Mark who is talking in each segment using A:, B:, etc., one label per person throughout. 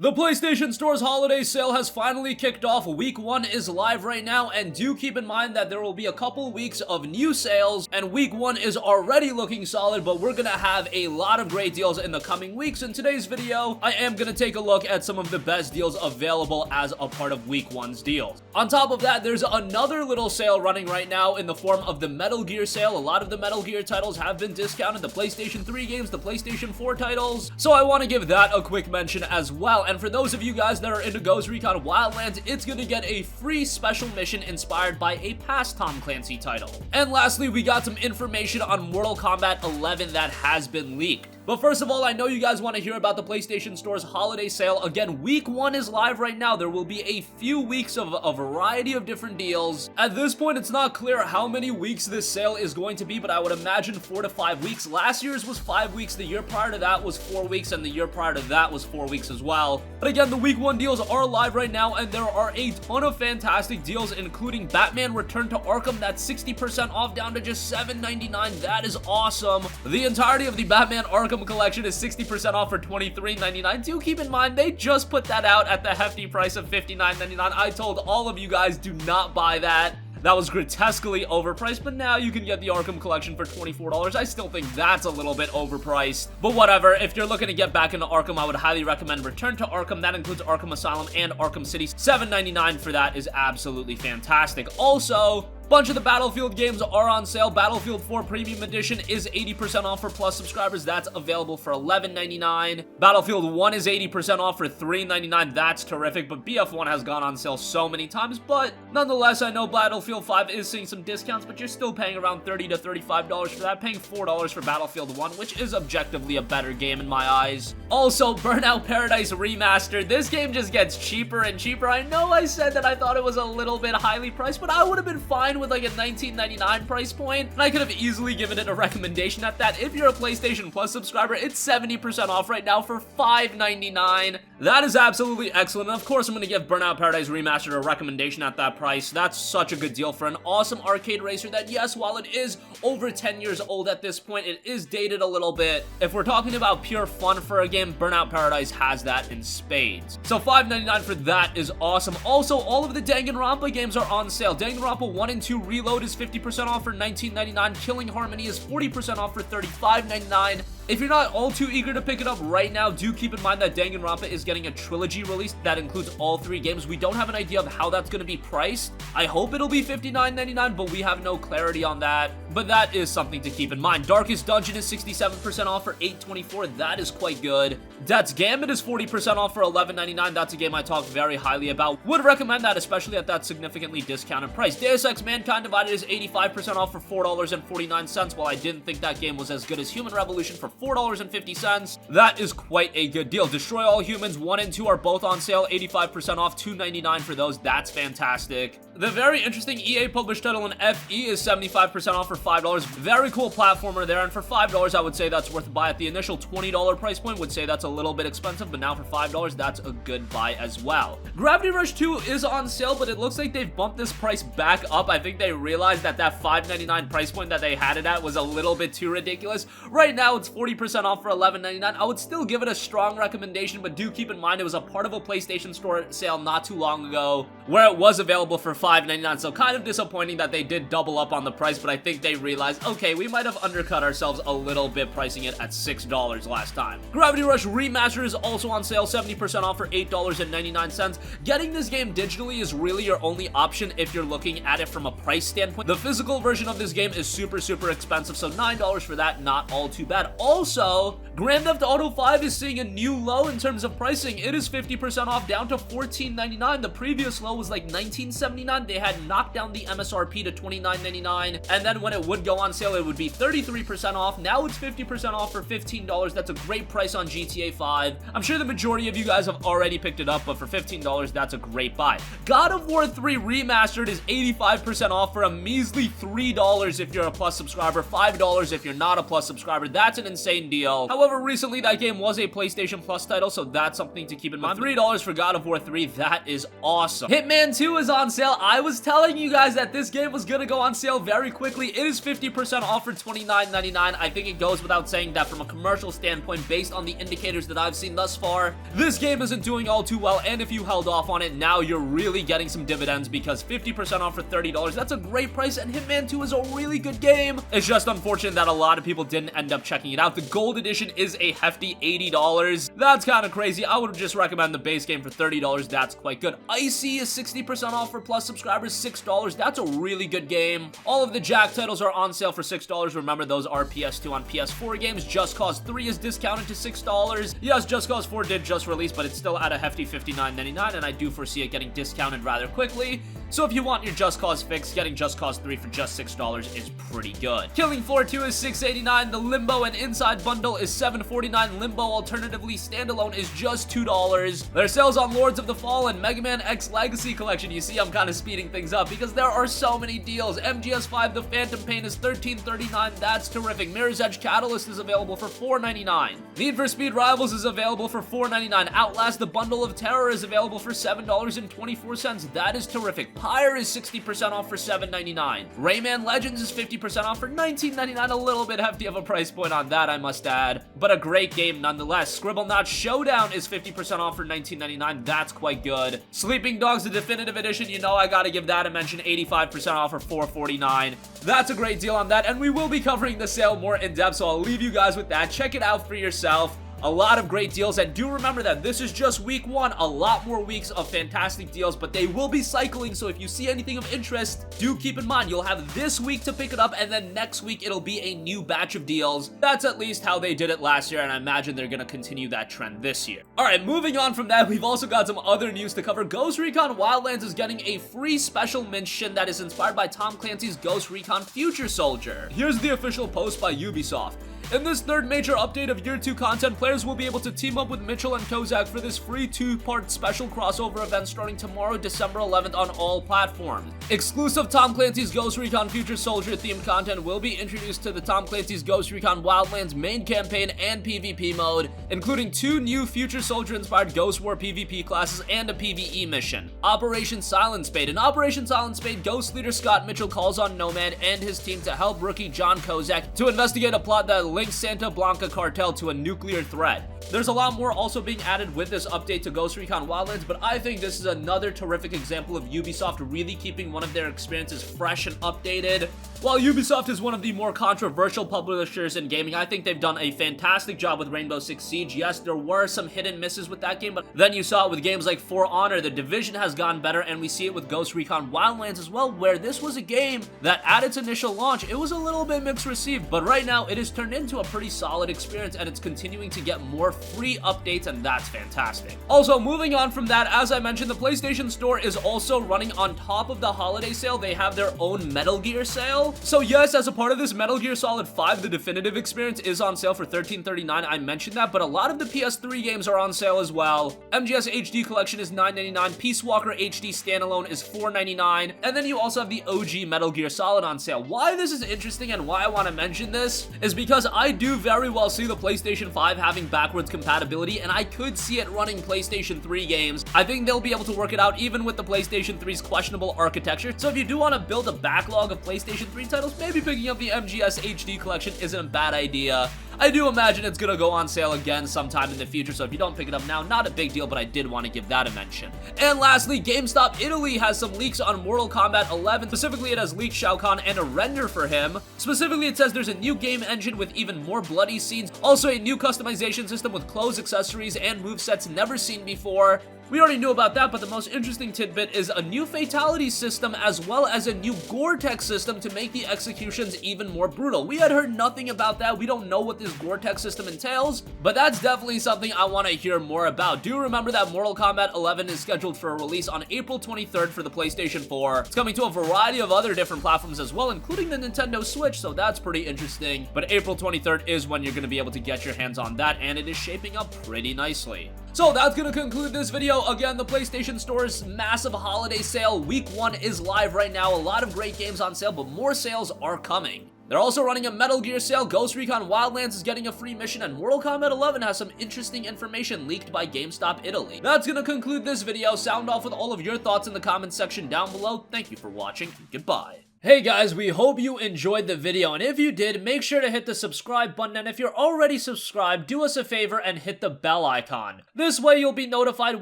A: The PlayStation Store's holiday sale has finally kicked off. Week 1 is live right now, and do keep in mind that there will be a couple weeks of new sales, and week 1 is already looking solid, but we're gonna have a lot of great deals in the coming weeks. In today's video, I am gonna take a look at some of the best deals available as a part of week 1's deals. On top of that, there's another little sale running right now in the form of the Metal Gear sale. A lot of the Metal Gear titles have been discounted, the PlayStation 3 games, the PlayStation 4 titles, so I want to give that a quick mention as well. And for those of you guys that are into Ghost Recon Wildlands, it's gonna get a free special mission inspired by a past Tom Clancy title. And lastly, we got some information on Mortal Kombat 11 that has been leaked. But first of all, I know you guys want to hear about the PlayStation Store's holiday sale. Again, week 1 is live right now. There will be a few weeks of a variety of different deals. At this point, it's not clear how many weeks this sale is going to be, but I would imagine 4 to 5 weeks. Last year's was 5 weeks, the year prior to that was 4 weeks, and the year prior to that was 4 weeks as well. But again, the week 1 deals are live right now, and there are a ton of fantastic deals, including Batman Return to Arkham. That's 60% off, down to just $7.99. That is awesome. The entirety of the Batman Arkham collection is 60% off for $23.99. Do keep in mind, they just put that out at the hefty price of $59.99. I told all of you guys, do not buy that. That was grotesquely overpriced, but now you can get the Arkham collection for $24. I still think that's a little bit overpriced, but whatever. If you're looking to get back into Arkham, I would highly recommend Return to Arkham. That includes Arkham Asylum and Arkham City. $7.99 for that is absolutely fantastic. Also, bunch of the Battlefield games are on sale. Battlefield 4 Premium Edition is 80% off for Plus subscribers. That's available for $11.99. Battlefield 1 is 80% off for $3.99. That's terrific, but BF1 has gone on sale so many times, but nonetheless, I know Battlefield 5 is seeing some discounts, but you're still paying around $30 to $35 for that, paying $4 for Battlefield 1, which is objectively a better game in my eyes. Also, Burnout Paradise Remastered. This game just gets cheaper and cheaper. I know I said that I thought it was a little bit highly priced, but I would have been fine with like a $19.99 price point, and I could have easily given it a recommendation at that. If you're a PlayStation Plus subscriber, it's 70% off right now for $5.99. That is absolutely excellent, and of course I'm going to give Burnout Paradise Remastered a recommendation at that price. That's such a good deal for an awesome arcade racer that, yes, while it is over 10 years old at this point, it is dated a little bit. If we're talking about pure fun for a game, Burnout Paradise has that in spades. So $5.99 for that is awesome. Also, all of the Danganronpa games are on sale. Danganronpa 1 and 2 Reload is 50% off for $19.99. Killing Harmony is 40% off for $35.99. If you're not all too eager to pick it up right now, do keep in mind that Danganronpa is getting a trilogy release that includes all 3 games. We don't have an idea of how that's going to be priced. I hope it'll be $59.99, but we have no clarity on that. But that is something to keep in mind. Darkest Dungeon is 67% off for $8.24. That is quite good. Death's Gambit is 40% off for $11.99. That's a game I talked very highly about. Would recommend that, especially at that significantly discounted price. Deus Ex Mankind Divided is 85% off for $4.49. While I didn't think that game was as good as Human Revolution for $4.50, that is quite a good deal. Destroy All Humans 1 and 2 are both on sale, 85% off, $2.99 for those. That's fantastic. The very interesting EA published title in FE is 75% off for $5. Very cool platformer there, and for $5, I would say that's worth a buy. At the initial $20 price point, would say that's a little bit expensive, but now for $5, that's a good buy as well. Gravity Rush 2 is on sale, but it looks like they've bumped this price back up. I think they realized that that $5.99 price point that they had it at was a little bit too ridiculous. Right now, it's 40% off for $11.99. I would still give it a strong recommendation, but do keep in mind it was a part of a PlayStation Store sale not too long ago where it was available for $5.99, so kind of disappointing that they did double up on the price, but I think they realized, okay, we might have undercut ourselves a little bit pricing it at $6 last time. Gravity Rush Remastered is also on sale, 70% off for $8.99. Getting this game digitally is really your only option if you're looking at it from a price standpoint. The physical version of this game is super expensive, so $9 for that, not all too bad. Also, Grand Theft Auto 5 is seeing a new low in terms of pricing. It is 50% off, down to $14.99. The previous low was like $19.79. They had knocked down the MSRP to $29.99, and then when it would go on sale, it would be 33% off. Now it's 50% off for $15. That's a great price on GTA 5. I'm sure the majority of you guys have already picked it up, but for $15, that's a great buy. God of War 3 Remastered is 85% off for a measly $3 if you're a Plus subscriber, $5 if you're not a Plus subscriber. That's an insane deal. However, recently that game was a PlayStation Plus title, so that's something to keep in mind. $3 for God of War 3, that is awesome. Hitman Hitman 2 is on sale. I was telling you guys that this game was gonna go on sale very quickly. It is 50% off for $29.99. I think it goes without saying that from a commercial standpoint, based on the indicators that I've seen thus far, this game isn't doing all too well, and if you held off on it, now you're really getting some dividends because 50% off for $30, that's a great price, and Hitman 2 is a really good game. It's just unfortunate that a lot of people didn't end up checking it out. The gold edition is a hefty $80. That's kind of crazy. I would just recommend the base game for $30. That's quite good. Icy is 60% off for Plus subscribers, $6. That's a really good game. All of the Jack titles are on sale for $6. Remember, those are PS2 on PS4 games. Just Cause 3 is discounted to $6. Yes, Just Cause 4 did just release, but it's still at a hefty $59.99, and I do foresee it getting discounted rather quickly. So if you want your Just Cause fix, getting Just Cause 3 for just $6 is pretty good. Killing Floor 2 is $6.89. The Limbo and Inside bundle is $7.49. Limbo alternatively standalone is just $2. Their sales on Lords of the Fallen, Mega Man X Legacy Collection. You see, I'm kind of speeding things up because there are so many deals. MGS5 The Phantom Pain is $13.39. That's terrific. Mirror's Edge Catalyst is available for $4.99. Need for Speed Rivals is available for $4.99. Outlast The Bundle of Terror is available for $7.24. That is terrific. Pyre is 60% off for $7.99. Rayman Legends is 50% off for $19.99. A little bit hefty of a price point on that, I must add, but a great game nonetheless. Scribblenauts Showdown is 50% off for $19.99. That's quite good. Sleeping Dogs, the Definitive Edition, you know I gotta give that a mention. 85% off for $4.49. That's a great deal on that, and we will be covering the sale more in depth, so I'll leave you guys with that. Check it out for yourself. A lot of great deals, and do remember that this is just week 1. A lot more weeks of fantastic deals, but they will be cycling, so if you see anything of interest, do keep in mind you'll have this week to pick it up, and then next week it'll be a new batch of deals. That's at least how they did it last year, and I imagine they're gonna continue that trend this year. Alright, moving on from that, we've also got some other news to cover. Ghost Recon Wildlands is getting a free special mission that is inspired by Tom Clancy's Ghost Recon Future Soldier. Here's the official post by Ubisoft. In this third major update of Year 2 content, players will be able to team up with Mitchell and Kozak for this free 2-part special crossover event starting tomorrow, December 11th on all platforms. Exclusive Tom Clancy's Ghost Recon Future Soldier themed content will be introduced to the Tom Clancy's Ghost Recon Wildlands main campaign and PvP mode, including 2 new Future Soldier-inspired Ghost War PvP classes and a PvE mission. Operation Silent Spade. In Operation Silent Spade, Ghost leader Scott Mitchell calls on Nomad and his team to help rookie John Kozak to investigate a plot that links Santa Blanca cartel to a nuclear threat. There's a lot more also being added with this update to Ghost Recon Wildlands, but I think this is another terrific example of Ubisoft really keeping one of their experiences fresh and updated. While Ubisoft is one of the more controversial publishers in gaming, I think they've done a fantastic job with Rainbow Six Siege. Yes, there were some hit and misses with that game, but then you saw it with games like For Honor. The Division has gotten better, and we see it with Ghost Recon Wildlands as well, where this was a game that at its initial launch, it was a little bit mixed received, but right now it has turned into a pretty solid experience, and it's continuing to get more free updates, and that's fantastic. Also, moving on from that, as I mentioned, the PlayStation Store is also running on top of the holiday sale. They have their own Metal Gear sale. So yes, as a part of this, Metal Gear Solid 5, the definitive experience, is on sale for $13.39. I mentioned that, but a lot of the PS3 games are on sale as well. MGS HD Collection is $9.99, Peace Walker HD Standalone is $4.99, and then you also have the OG Metal Gear Solid on sale. Why this is interesting and why I want to mention this is because I do very well see the PlayStation 5 having backwards compatibility, and I could see it running PlayStation 3 games. I think they'll be able to work it out even with the PlayStation 3's questionable architecture. So if you do want to build a backlog of PlayStation 3 titles, maybe picking up the MGS HD Collection isn't a bad idea. I do imagine it's gonna go on sale again sometime in the future, so if you don't pick it up now, not a big deal, but I did want to give that a mention. And lastly, GameStop Italy has some leaks on Mortal Kombat 11. Specifically, it has leaked Shao-Kahn and a render for him. Specifically, it says there's a new game engine with even more bloody scenes, also a new customization system with clothes, accessories, and movesets never seen before. We already knew about that, but the most interesting tidbit is a new fatality system as well as a new Goretech system to make the executions even more brutal. We had heard nothing about that. We don't know what this Goretech system entails, but that's definitely something I want to hear more about. Do remember that Mortal Kombat 11 is scheduled for a release on April 23rd for the PlayStation 4. It's coming to a variety of other different platforms as well, including the Nintendo Switch, so that's pretty interesting. But April 23rd is when you're going to be able to get your hands on that, and it is shaping up pretty nicely. So that's going to conclude this video. Again, the PlayStation Store's massive holiday sale, week 1 is live right now. A lot of great games on sale, but more sales are coming. They're also running a Metal Gear sale, Ghost Recon Wildlands is getting a free mission, and Mortal Kombat 11 has some interesting information leaked by GameStop Italy. That's gonna conclude this video. Sound off with all of your thoughts in the comment section down below. Thank you for watching, and goodbye. Hey guys, we hope you enjoyed the video, and if you did, make sure to hit the subscribe button, and if you're already subscribed, do us a favor and hit the bell icon. This way you'll be notified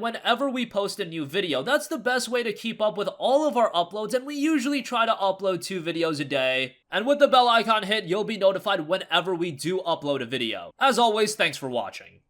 A: whenever we post a new video. That's the best way to keep up with all of our uploads, and we usually try to upload 2 videos a day. And with the bell icon hit, you'll be notified whenever we do upload a video. As always, thanks for watching.